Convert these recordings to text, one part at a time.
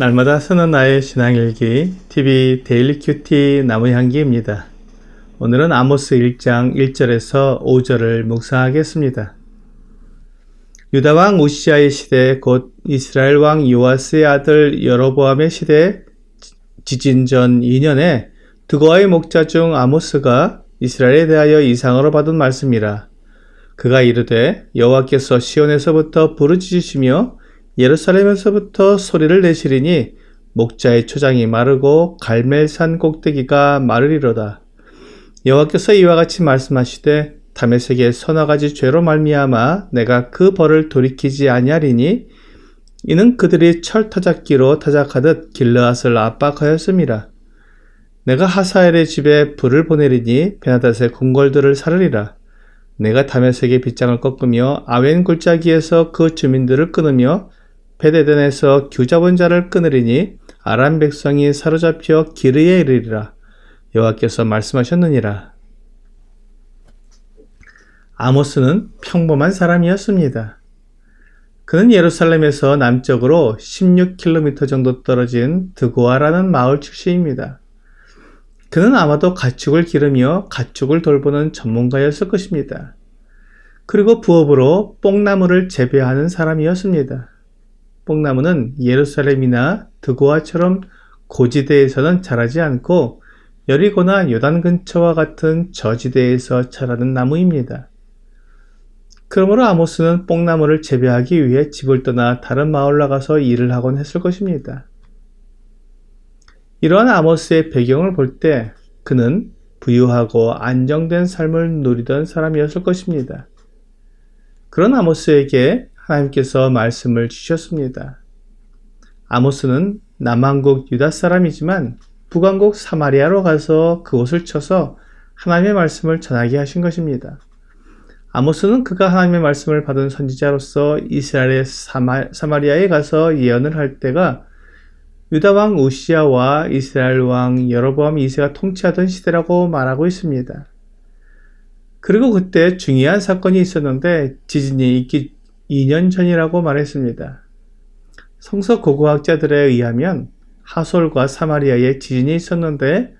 날마다 쓰는 나의 신앙일기 TV 데일리 큐티 나무향기입니다. 오늘은 아모스 1장 1절에서 5절을 묵상하겠습니다. 유다왕 우시아의 시대 곧 이스라엘 왕 요아스의 아들 여로보암의 시대 지진 전 2년에 드고아의 목자 중 아모스가 이스라엘에 대하여 이상으로 받은 말씀이라. 그가 이르되 여호와께서 시온에서부터 부르짖으시며 예루살렘에서부터 소리를 내시리니 목자의 초장이 마르고 갈멜산 꼭대기가 마르리로다. 여호와께서 이와 같이 말씀하시되 다메섹의 서너 가지 죄로 말미암아 내가 그 벌을 돌이키지 아니하리니 이는 그들이 철타작기로 타작하듯 길르앗을 압박하였음이라. 내가 하사엘의 집에 불을 보내리니 베나닷의 궁궐들을 사르리라. 내가 다메섹의 빗장을 꺾으며 아웬 골짜기에서 그 주민들을 끊으며 베데덴에서 규잡은 자를 끊으리니 아람 백성이 사로잡혀 기르에 이르리라. 여호와께서 말씀하셨느니라. 아모스는 평범한 사람이었습니다. 그는 예루살렘에서 남쪽으로 16km 정도 떨어진 드고아라는 마을 출신입니다. 그는 아마도 가축을 기르며 가축을 돌보는 전문가였을 것입니다. 그리고 부업으로 뽕나무를 재배하는 사람이었습니다. 뽕나무는 예루살렘이나 드고아처럼 고지대에서는 자라지 않고 여리고나 요단 근처와 같은 저지대에서 자라는 나무입니다. 그러므로 아모스는 뽕나무를 재배하기 위해 집을 떠나 다른 마을로 가서 일을 하곤 했을 것입니다. 이러한 아모스의 배경을 볼 때 그는 부유하고 안정된 삶을 누리던 사람이었을 것입니다. 그런 아모스에게 하나님께서 말씀을 주셨습니다. 아모스는 남왕국 유다 사람이지만 북왕국 사마리아로 가서 그곳을 쳐서 하나님의 말씀을 전하게 하신 것입니다. 아모스는 그가 하나님의 말씀을 받은 선지자로서 이스라엘의 사마리아에 가서 예언을 할 때가 유다 왕 우시아와 이스라엘 왕 여로보암 2세가 통치하던 시대라고 말하고 있습니다. 그리고 그때 중요한 사건이 있었는데 지진이 있기 2년 전이라고 말했습니다. 성서 고고학자들에 의하면 하솔과 사마리아에 지진이 있었는데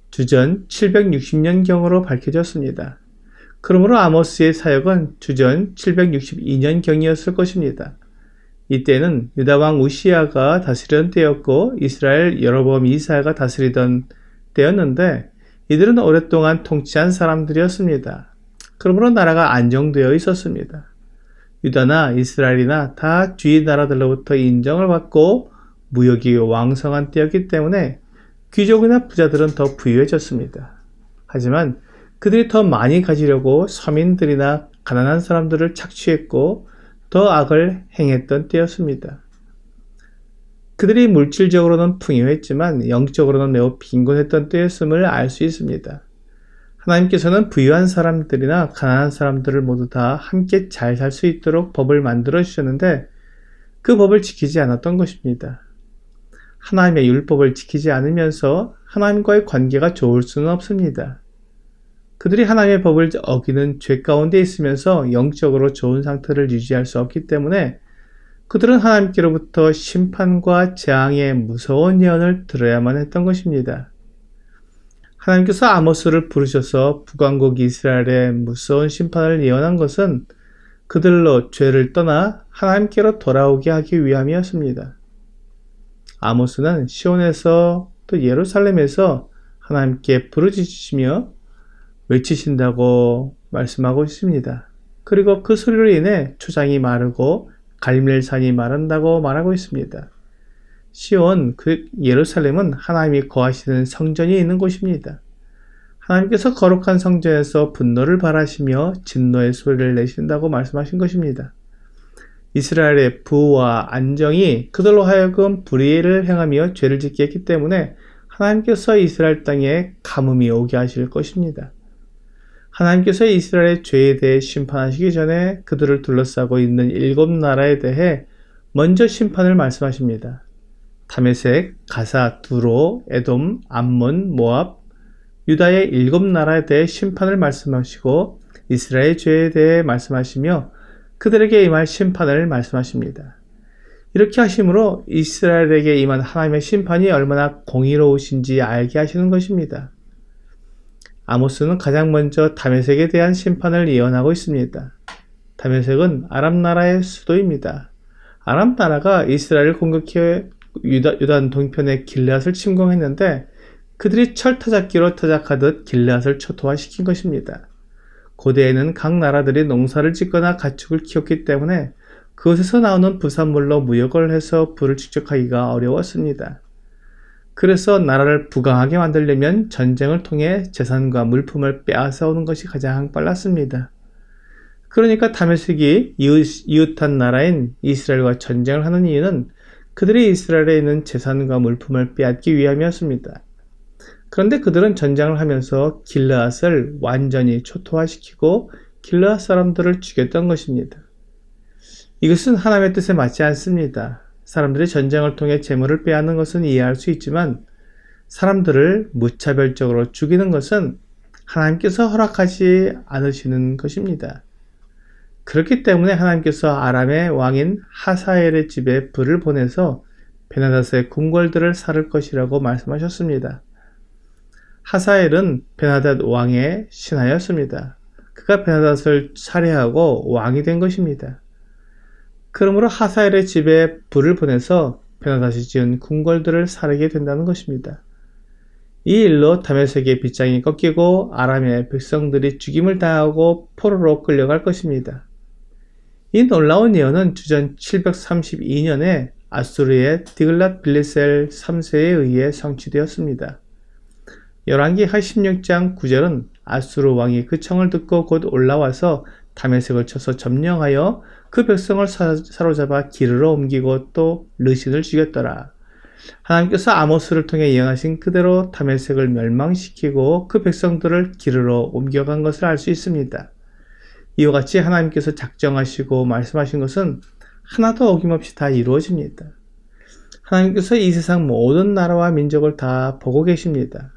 주전 760년경으로 밝혀졌습니다. 그러므로 아모스의 사역은 주전 762년경이었을 것입니다. 이때는 유다 왕 우시아가 다스리던 때였고 이스라엘 여로보암 2세가 다스리던 때였는데 이들은 오랫동안 통치한 사람들이었습니다. 그러므로 나라가 안정되어 있었습니다. 유다나 이스라엘이나 다 주위 나라들로부터 인정을 받고 무역이 왕성한 때였기 때문에 귀족이나 부자들은 더 부유해졌습니다. 하지만 그들이 더 많이 가지려고 서민들이나 가난한 사람들을 착취했고 더 악을 행했던 때였습니다. 그들이 물질적으로는 풍요했지만 영적으로는 매우 빈곤했던 때였음을 알 수 있습니다. 하나님께서는 부유한 사람들이나 가난한 사람들을 모두 다 함께 잘 살 수 있도록 법을 만들어 주셨는데 그 법을 지키지 않았던 것입니다. 하나님의 율법을 지키지 않으면서 하나님과의 관계가 좋을 수는 없습니다. 그들이 하나님의 법을 어기는 죄 가운데 있으면서 영적으로 좋은 상태를 유지할 수 없기 때문에 그들은 하나님께로부터 심판과 재앙의 무서운 예언을 들어야만 했던 것입니다. 하나님께서 아모스를 부르셔서 북왕국 이스라엘의 무서운 심판을 예언한 것은 그들로 죄를 떠나 하나님께로 돌아오게 하기 위함이었습니다. 아모스는 시온에서 또 예루살렘에서 하나님께 부르짖으시며 외치신다고 말씀하고 있습니다. 그리고 그 소리로 인해 초장이 마르고 갈멜산이 마른다고 말하고 있습니다. 시온, 그 예루살렘은 하나님이 거하시는 성전이 있는 곳입니다. 하나님께서 거룩한 성전에서 분노를 발하시며 진노의 소리를 내신다고 말씀하신 것입니다. 이스라엘의 부와 안정이 그들로 하여금 불의를 행하며 죄를 짓게 했기 때문에 하나님께서 이스라엘 땅에 가뭄이 오게 하실 것입니다. 하나님께서 이스라엘의 죄에 대해 심판하시기 전에 그들을 둘러싸고 있는 7나라에 대해 먼저 심판을 말씀하십니다. 다메섹, 가사, 두로, 에돔, 암몬, 모압, 유다의 7나라에 대해 심판을 말씀하시고 이스라엘의 죄에 대해 말씀하시며 그들에게 임할 심판을 말씀하십니다. 이렇게 하심으로 이스라엘에게 임한 하나님의 심판이 얼마나 공의로우신지 알게 하시는 것입니다. 아모스는 가장 먼저 다메섹에 대한 심판을 예언하고 있습니다. 다메섹은 아람 나라의 수도입니다. 아람 나라가 이스라엘을 공격해 요단 동편의 길앗을 침공했는데 그들이 철타작기로 타작하듯 길앗을 초토화시킨 것입니다. 고대에는 각 나라들이 농사를 짓거나 가축을 키웠기 때문에 그것에서 나오는 부산물로 무역을 해서 부를 축적하기가 어려웠습니다. 그래서 나라를 부강하게 만들려면 전쟁을 통해 재산과 물품을 빼앗아 오는 것이 가장 빨랐습니다. 그러니까 다메섹이 이웃한 나라인 이스라엘과 전쟁을 하는 이유는 그들이 이스라엘에 있는 재산과 물품을 빼앗기 위함이었습니다. 그런데 그들은 전쟁을 하면서 길르앗을 완전히 초토화시키고 길르앗 사람들을 죽였던 것입니다. 이것은 하나님의 뜻에 맞지 않습니다. 사람들이 전쟁을 통해 재물을 빼앗는 것은 이해할 수 있지만 사람들을 무차별적으로 죽이는 것은 하나님께서 허락하지 않으시는 것입니다. 그렇기 때문에 하나님께서 아람의 왕인 하사엘의 집에 불을 보내서 베나닷의 궁궐들을 살을 것이라고 말씀하셨습니다. 하사엘은 베나닷 왕의 신하였습니다. 그가 베나닷을 살해하고 왕이 된 것입니다. 그러므로 하사엘의 집에 불을 보내서 베나닷이 지은 궁궐들을 사르게 된다는 것입니다. 이 일로 다메섹의 빗장이 꺾이고 아람의 백성들이 죽임을 당하고 포로로 끌려갈 것입니다. 이 놀라운 예언은 주전 732년에 아수르의 디글랏 빌레셀 3세에 의해 성취되었습니다. 열왕기 16장 9절은 아수르 왕이 그 청을 듣고 곧 올라와서 다메섹을 쳐서 점령하여 그 백성을 사로잡아 기르러 옮기고 또 르신을 죽였더라. 하나님께서 아모스를 통해 예언하신 그대로 다메섹을 멸망시키고 그 백성들을 기르러 옮겨간 것을 알 수 있습니다. 이와 같이 하나님께서 작정하시고 말씀하신 것은 하나도 어김없이 다 이루어집니다. 하나님께서 이 세상 모든 나라와 민족을 다 보고 계십니다.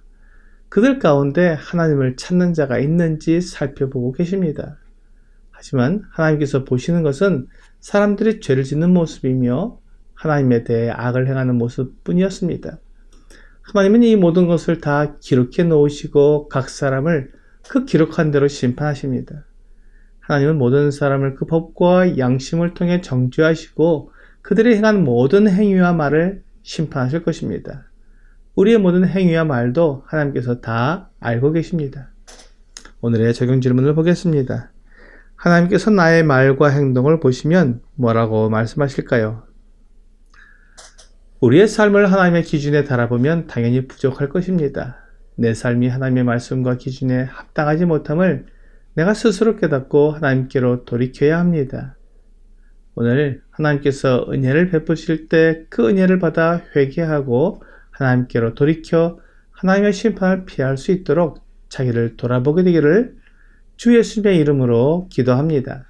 그들 가운데 하나님을 찾는 자가 있는지 살펴보고 계십니다. 하지만 하나님께서 보시는 것은 사람들이 죄를 짓는 모습이며 하나님에 대해 악을 행하는 모습뿐이었습니다. 하나님은 이 모든 것을 다 기록해 놓으시고 각 사람을 그 기록한 대로 심판하십니다. 하나님은 모든 사람을 그 법과 양심을 통해 정죄하시고 그들이 행한 모든 행위와 말을 심판하실 것입니다. 우리의 모든 행위와 말도 하나님께서 다 알고 계십니다. 오늘의 적용 질문을 보겠습니다. 하나님께서 나의 말과 행동을 보시면 뭐라고 말씀하실까요? 우리의 삶을 하나님의 기준에 달아보면 당연히 부족할 것입니다. 내 삶이 하나님의 말씀과 기준에 합당하지 못함을 내가 스스로 깨닫고 하나님께로 돌이켜야 합니다. 오늘 하나님께서 은혜를 베푸실 때 그 은혜를 받아 회개하고 하나님께로 돌이켜 하나님의 심판을 피할 수 있도록 자기를 돌아보게 되기를 주 예수님의 이름으로 기도합니다.